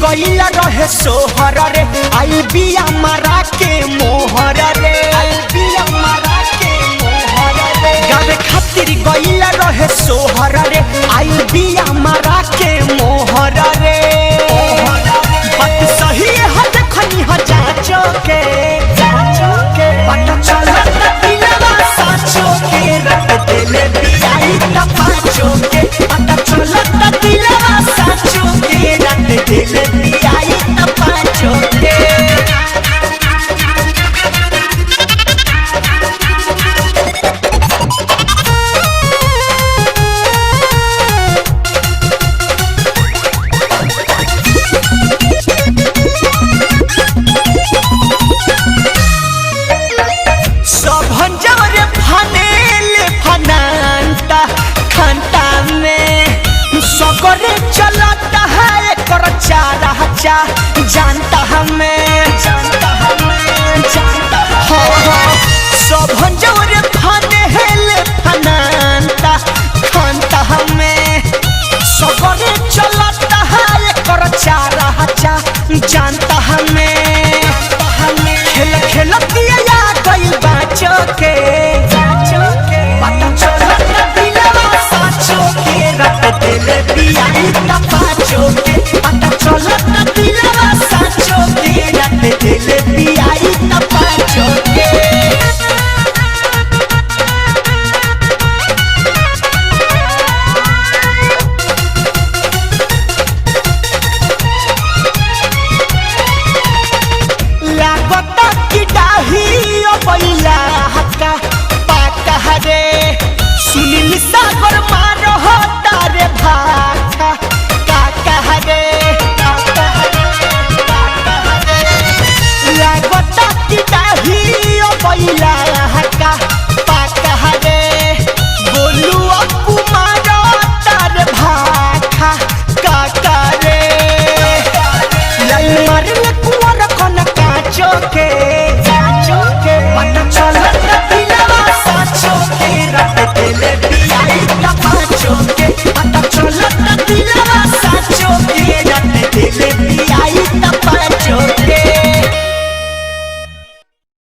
गईला रहे सोहर रे आई बिया मारा के मोहर रे आई बिया मारा के मोहर रे गावे खातिर गईला रहे सोहर रे आई बिया मारा के मोहर रे बात सही है देखनी ह जाचो के पता चलत दिलवा साचो के रट दिल बियाई त पाचो के पता चलत दिलवा साचो के रट दिल बियाई त पाचो के चलता है कर चारा जानता हमें